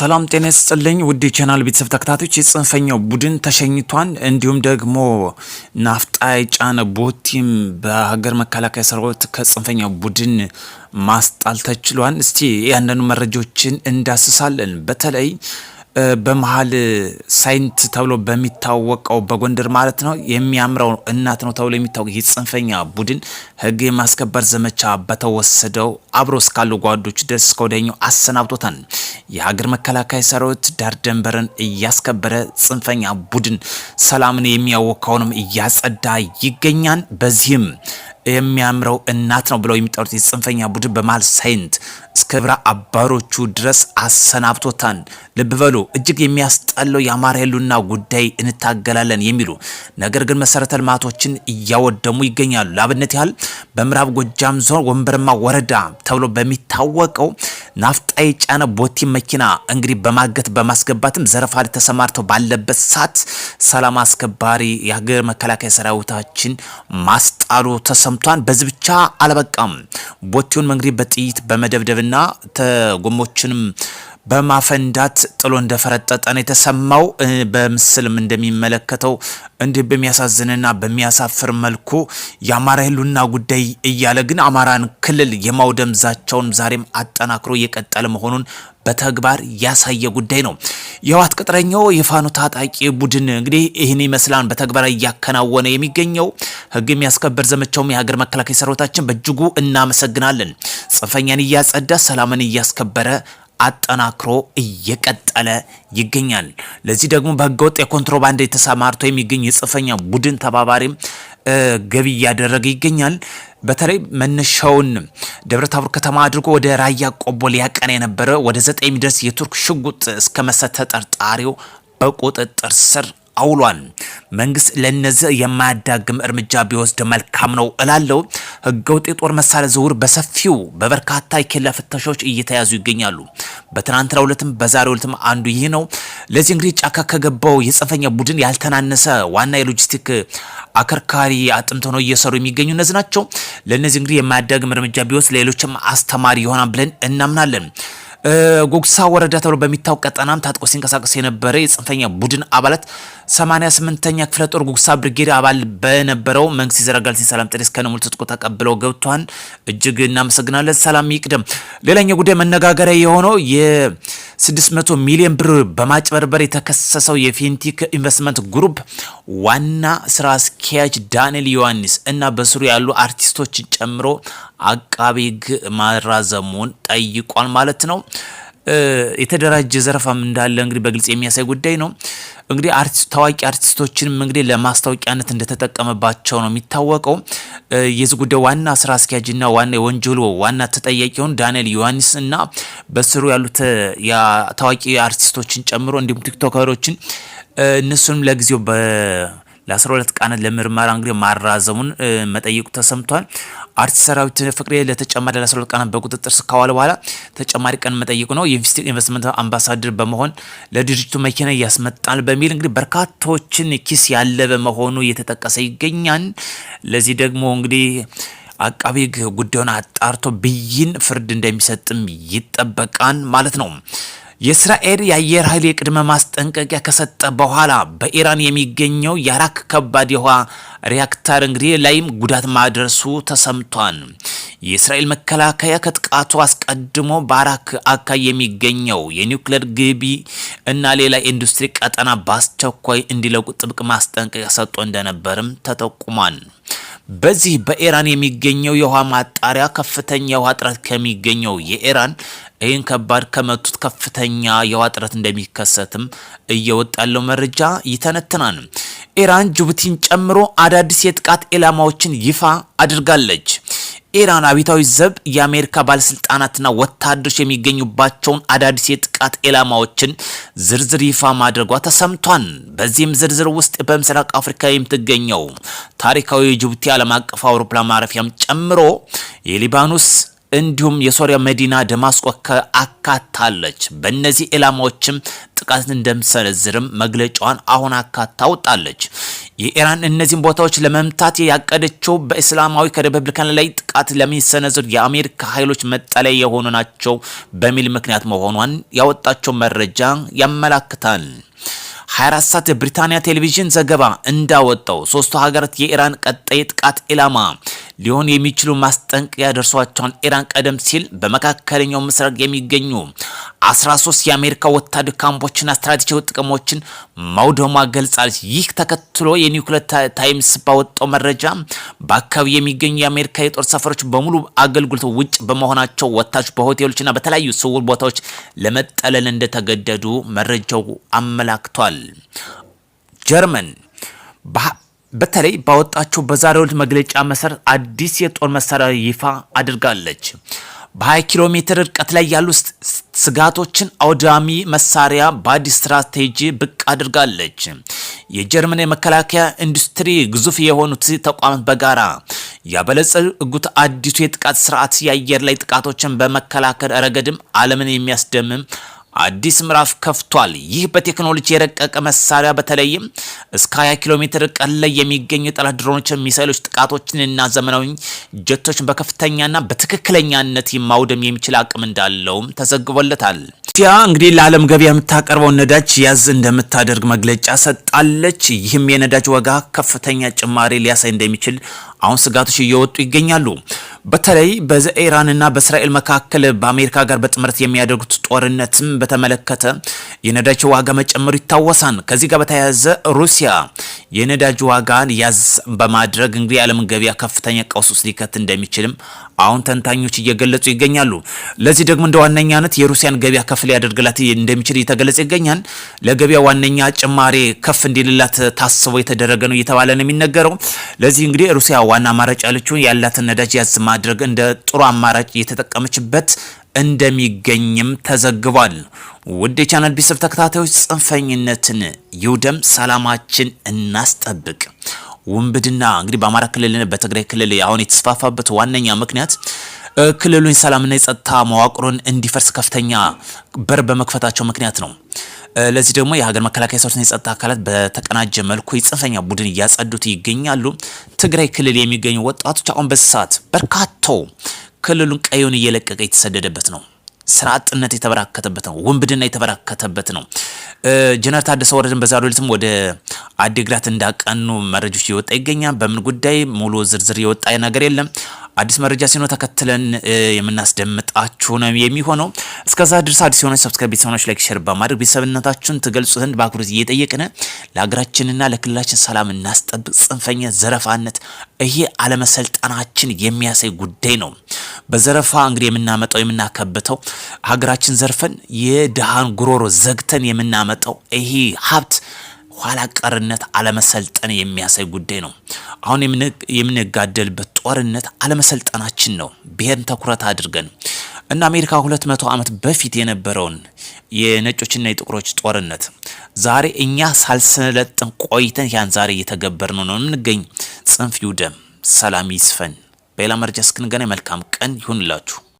ሰላም ጤና ይስጥልኝ ውድ ቻናል ቤተሰብ ተከታታዮች የጽንፈኛው ቡድን ተሸኝቷን እንዲሁም ደግሞ ናፍጣ የጫነ ቦቲም በሀገር መከላከያ ሰራዊት ከጽንፈኛው ቡድን ማስጣል ተችሏል። እስቲ ያንኑ መረጃዎችን እንዳስሳለን። በተለይ በመሃል ሳይንት ተብሎ በሚታወቀው በጎንደር ማለት ነው የሚያምረው እናት ነው ተብሎ የሚታወቀው የጽንፈኛ ቡድን ህግ የማስከበር ዘመቻ በተወሰደው አብሮ እስካሉ ጓዶች ድረስ ከወደኛው አሰናብቶታል። የሀገር መከላከያ ሰራዊት ዳር ደንበርን እያስከበረ ጽንፈኛ ቡድን ሰላምን የሚያወካውንም እያጸዳ ይገኛል። በዚህም የሚያምረው እናት ነው ብለው የሚጠሩት የጽንፈኛ ቡድን በመሃል ሳይንት እስከ ብራ አባሮቹ ድረስ አሰናብቶታል። ልብ በሉ እጅግ የሚያስጠላው የአማራ ህልውና ጉዳይ እንታገላለን የሚሉ ነገር ግን መሰረተ ልማቶችን እያወደሙ ይገኛሉ። ለአብነት ያህል በምዕራብ ጎጃም ዞን ወንበርማ ወረዳ ተብሎ በሚታወቀው ናፍጣ የጫነ ቦቲ መኪና እንግዲህ በማገት በማስገባትም ዘረፋ ላይ ተሰማርተው ባለበት ሰዓት ሰላም አስከባሪ የሀገር መከላከያ ሰራዊታችን ማስጣሉ ተሰምቷል። በዚህ ብቻ አልበቃም። ቦቲውን እንግዲህ በጥይት በመደብደብና ተጎሞችንም በማፈንዳት ጥሎ እንደፈረጠጠ ነው የተሰማው። በምስልም እንደሚመለከተው እንዲህ በሚያሳዝንና በሚያሳፍር መልኩ የአማራ ህልውና ጉዳይ እያለ ግን አማራን ክልል የማውደም ዛቻውን ዛሬም አጠናክሮ የቀጠለ መሆኑን በተግባር ያሳየ ጉዳይ ነው። የህወሓት ቅጥረኛው የፋኖ ታጣቂ ቡድን እንግዲህ ይህን ይመስላል በተግባር እያከናወነ የሚገኘው ህግ የሚያስከበር ዘመቻውም የሀገር መከላከያ ሰራዊታችን በእጅጉ እናመሰግናለን። ጽንፈኛን እያጸዳ ሰላምን እያስከበረ አጠናክሮ እየቀጠለ ይገኛል። ለዚህ ደግሞ በህገወጥ የኮንትሮባንድ የተሰማርቶ የሚገኝ የጽንፈኛ ቡድን ተባባሪም ገቢ እያደረገ ይገኛል። በተለይ መነሻውን ደብረታቦር ከተማ አድርጎ ወደ ራያ ቆቦ ሊያቀና የነበረ ወደ 9 የሚደርስ የቱርክ ሽጉጥ እስከ መሰል ተጠርጣሪው በቁጥጥር ስር አውሏል። መንግስት ለነዚህ የማያዳግም እርምጃ ቢወስድ መልካም ነው እላለሁ። ህገወጥ የጦር መሳሪያ ዝውውር በሰፊው በበርካታ የኬላ ፍተሻዎች እየተያዙ ይገኛሉ። በትናንትናው ዕለትም በዛሬው ዕለትም አንዱ ይህ ነው። ለዚህ እንግዲህ ጫካ ከገባው የጽንፈኛ ቡድን ያልተናነሰ ዋና የሎጂስቲክ አከርካሪ አጥምቶ ነው እየሰሩ የሚገኙ እነዚህ ናቸው። ለነዚህ እንግዲህ የማያዳግም እርምጃ ቢወስድ ሌሎችም አስተማሪ ይሆናል ብለን እናምናለን። ጉግሳ ወረዳ ተብሎ በሚታወቅ ቀጠናም ታጥቆ ሲንቀሳቀስ የነበረ የጽንፈኛ ቡድን አባላት 88ኛ ክፍለ ጦር ጉግሳ ብርጌድ አባል በነበረው መንግስት ይዘረጋል ሰላም ጥሪ እስከነሙሉ ትጥቆ ተቀብለው ገብቷን እጅግ እናመሰግናለን። ሰላም ይቅደም። ሌላኛው ጉዳይ መነጋገሪያ የሆነው የ600 ሚሊዮን ብር በማጭበርበር የተከሰሰው የፊንቲክ ኢንቨስትመንት ግሩፕ ዋና ስራ አስኪያጅ ዳንኤል ዮሐንስ እና በስሩ ያሉ አርቲስቶችን ጨምሮ አቃቤ ሕግ ማራዘሙን ጠይቋል ማለት ነው። የተደራጀ ዘረፋም እንዳለ እንግዲህ በግልጽ የሚያሳይ ጉዳይ ነው። እንግዲህ ታዋቂ አርቲስቶችንም እንግዲህ ለማስታወቂያነት እንደተጠቀመባቸው ነው የሚታወቀው። የዚህ ጉዳይ ዋና ስራ አስኪያጅና ዋና የወንጀሉ ዋና ተጠያቂውን ዳንኤል ዮሐንስ እና በስሩ ያሉት ታዋቂ አርቲስቶችን ጨምሮ እንዲሁም ቲክቶከሮችን እነሱንም ለጊዜው ለ12 ቀናት ለምርመራ እንግዲህ ማራዘሙን መጠየቁ ተሰምቷል። አርቲስት ሰራዊት ፍቅሬ ለተጨማሪ ለ12 ቀናት በቁጥጥር ስር ከዋለ በኋላ ተጨማሪ ቀን መጠየቁ ነው። የኢንቨስትመንት አምባሳደር በመሆን ለድርጅቱ መኪና ያስመጣል በሚል እንግዲህ በርካታዎችን ኪስ ያለበ መሆኑ እየተጠቀሰ ይገኛል። ለዚህ ደግሞ እንግዲህ አቃቤ ሕግ ጉዳዩን አጣርቶ ብይን ፍርድ እንደሚሰጥም ይጠበቃል ማለት ነው። የእስራኤል የአየር ኃይል የቅድመ ማስጠንቀቂያ ከሰጠ በኋላ በኢራን የሚገኘው የአራክ ከባድ የውሃ ሪያክተር እንግዲህ ላይም ጉዳት ማድረሱ ተሰምቷል። የእስራኤል መከላከያ ከጥቃቱ አስቀድሞ በአራክ አካባቢ የሚገኘው የኒውክሌር ግቢ እና ሌላ ኢንዱስትሪ ቀጠና በአስቸኳይ እንዲለቁ ጥብቅ ማስጠንቀቂያ ሰጥቶ እንደነበርም ተጠቁሟል። በዚህ በኢራን የሚገኘው የውሃ ማጣሪያ ከፍተኛ የውሃ እጥረት ከሚገኘው የኢራን ይህን ከባድ ከመቱት ከፍተኛ የውሃ እጥረት እንደሚከሰትም እየወጣ ያለው መረጃ ይተነትናል። ኢራን ጅቡቲን ጨምሮ አዳዲስ የጥቃት ኢላማዎችን ይፋ አድርጋለች። ኢራን አብዮታዊ ዘብ የአሜሪካ ባለስልጣናትና ወታደሮች የሚገኙባቸውን አዳዲስ የጥቃት ኢላማዎችን ዝርዝር ይፋ ማድረጓ ተሰምቷል። በዚህም ዝርዝር ውስጥ በምስራቅ አፍሪካ የምትገኘው ታሪካዊ የጅቡቲ ዓለም አቀፍ አውሮፕላን ማረፊያም ጨምሮ የሊባኖስ እንዲሁም የሶሪያ መዲና ደማስቆ አካታለች። በእነዚህ ኢላማዎችም ጥቃት እንደምትሰነዝርም መግለጫዋን አሁን አካታ ወጣለች። የኢራን እነዚህን ቦታዎች ለመምታት ያቀደችው በእስላማዊ ከሪፐብሊካን ላይ ጥቃት ለሚሰነዝሩ የአሜሪካ ኃይሎች መጠለያ የሆኑ ናቸው በሚል ምክንያት መሆኗን ያወጣቸው መረጃ ያመላክታል። 24 ሰዓት የብሪታንያ ቴሌቪዥን ዘገባ እንዳወጣው ሶስቱ ሀገራት የኢራን ቀጣይ ጥቃት ኢላማ ሊሆን የሚችሉ ማስጠንቀቂያ ደርሷቸዋል። ኢራን ቀደም ሲል በመካከለኛው ምስራቅ የሚገኙ 13 የአሜሪካ ወታደራዊ ካምፖችና ስትራቴጂካዊ ጥቅሞችን ማውደሟ ገልጻለች። ይህ ተከትሎ የኒውክሌር ታይምስ ባወጣው መረጃ በአካባቢ የሚገኙ የአሜሪካ የጦር ሰፈሮች በሙሉ አገልግሎት ውጭ በመሆናቸው ወታደሮች በሆቴሎችና በተለያዩ ስውር ቦታዎች ለመጠለል እንደተገደዱ መረጃው አመላክቷል። ጀርመን በተለይ ባወጣቸው በዛሬው መግለጫ መሰረት አዲስ የጦር መሳሪያ ይፋ አድርጋለች። በ20 ኪሎ ሜትር ርቀት ላይ ያሉ ስጋቶችን አውዳሚ መሳሪያ በአዲስ ስትራቴጂ ብቅ አድርጋለች። የጀርመን የመከላከያ ኢንዱስትሪ ግዙፍ የሆኑት ተቋማት በጋራ ያበለጸጉት አዲሱ የጥቃት ስርዓት የአየር ላይ ጥቃቶችን በመከላከል ረገድም ዓለምን የሚያስደምም አዲስ ምዕራፍ ከፍቷል። ይህ በቴክኖሎጂ የረቀቀ መሳሪያ በተለይም እስከ 20 ኪሎ ሜትር ርቀት ላይ የሚገኙ የጠላት ድሮኖች፣ ሚሳይሎች ጥቃቶችን እና ዘመናዊ ጀቶችን በከፍተኛና በትክክለኛነት ማውደም የሚችል አቅም እንዳለውም ተዘግቦለታል። ሩሲያ እንግዲህ ለዓለም ገበያ የምታቀርበው ነዳጅ ያዝ እንደምታደርግ መግለጫ ሰጣለች። ይህም የነዳጅ ዋጋ ከፍተኛ ጭማሪ ሊያሳይ እንደሚችል አሁን ስጋቶች እየወጡ ይገኛሉ። በተለይ በኢራንና በእስራኤል መካከል በአሜሪካ ጋር በጥምረት የሚያደርጉት ጦርነትም በተመለከተ የነዳጅ ዋጋ መጨመሩ ይታወሳል። ከዚህ ጋር በተያያዘ ሩሲያ የነዳጅ ዋጋን ያዝ በማድረግ እንግዲህ የዓለም ገበያ ከፍተኛ ቀውስ ውስጥ ሊከት እንደሚችልም አሁን ተንታኞች እየገለጹ ይገኛሉ። ለዚህ ደግሞ እንደ ዋነኛነት የሩሲያን ገበያ ከፍ ሊያደርግላት እንደሚችል እየተገለጸ ይገኛል። ለገበያ ዋነኛ ጭማሪ ከፍ እንዲልላት ታስቦ የተደረገ ነው እየተባለ ነው የሚነገረው። ለዚህ እንግዲህ ሩሲያ ዋና አማራጭ ያለችው ያላትን ነዳጅ ያዝ ማድረግ እንደ ጥሩ አማራጭ እየተጠቀመችበት እንደሚገኝም ተዘግቧል። ውድ የቻናል ቤተሰብ ተከታታዮች ጽንፈኝነትን ይውደም፣ ሰላማችን እናስጠብቅ። ውንብድና እንግዲህ በአማራ ክልልና በትግራይ ክልል አሁን የተስፋፋበት ዋነኛ ምክንያት ክልሉን ሰላምና የጸጥታ መዋቅሩን እንዲፈርስ ከፍተኛ በር በመክፈታቸው ምክንያት ነው። ለዚህ ደግሞ የሀገር መከላከያ ሰራዊትና የጸጥታ አካላት በተቀናጀ መልኩ የጽንፈኛ ቡድን እያጸዱት ይገኛሉ። ትግራይ ክልል የሚገኙ ወጣቶች አሁን በሰዓት በርካታው ክልሉን ቀዩን እየለቀቀ የተሰደደበት ነው። ስራ አጥነት የተበራከተበት ነው። ውንብድና የተበራከተበት ነው። ጀነራል ታደሰ ወረደን በዛሬው ዕለትም ወደ አዲግራት እንዳቀኑ መረጃዎች እየወጣ ይገኛል። በምን ጉዳይ ሙሉ ዝርዝር የወጣ ነገር የለም። አዲስ መረጃ ሲኖር ተከትለን የምናስደምጣችሁ ነው የሚሆነው። እስከዛ ድረስ አዲስ የሆነ ሰብስክራይብ ቤተሰቦች ላይክ ሼር በማድረግ ቤተሰብነታችሁን ትገልጹ ዘንድ በአክብሮት እየጠየቅን ለሀገራችንና ለክልላችን ሰላም እናስጠብቅ። ጽንፈኛ ዘረፋነት ይሄ አለመሰልጠናችን የሚያሳይ ጉዳይ ነው። በዘረፋ እንግዲህ የምናመጣው የምናከብተው ሀገራችን ዘርፈን የድሃን ጉሮሮ ዘግተን የምናመጣው ይሄ ሀብት ኋላ ቀርነት አለመሰልጠን የሚያሳይ ጉዳይ ነው። አሁን የምንጋደልበት ጦርነት አለመሰልጠናችን ነው። ብሔርን ትኩረት አድርገን እና አሜሪካ 200 ዓመት በፊት የነበረውን የነጮችና የጥቁሮች ጦርነት ዛሬ እኛ ሳልሰለጥን ቆይተን ያን ዛሬ እየተገበርነው ነው የምንገኝ። ጽንፍ ይውደም፣ ሰላም ይስፈን። በሌላ መረጃ እስክንገናኝ መልካም ቀን ይሁንላችሁ።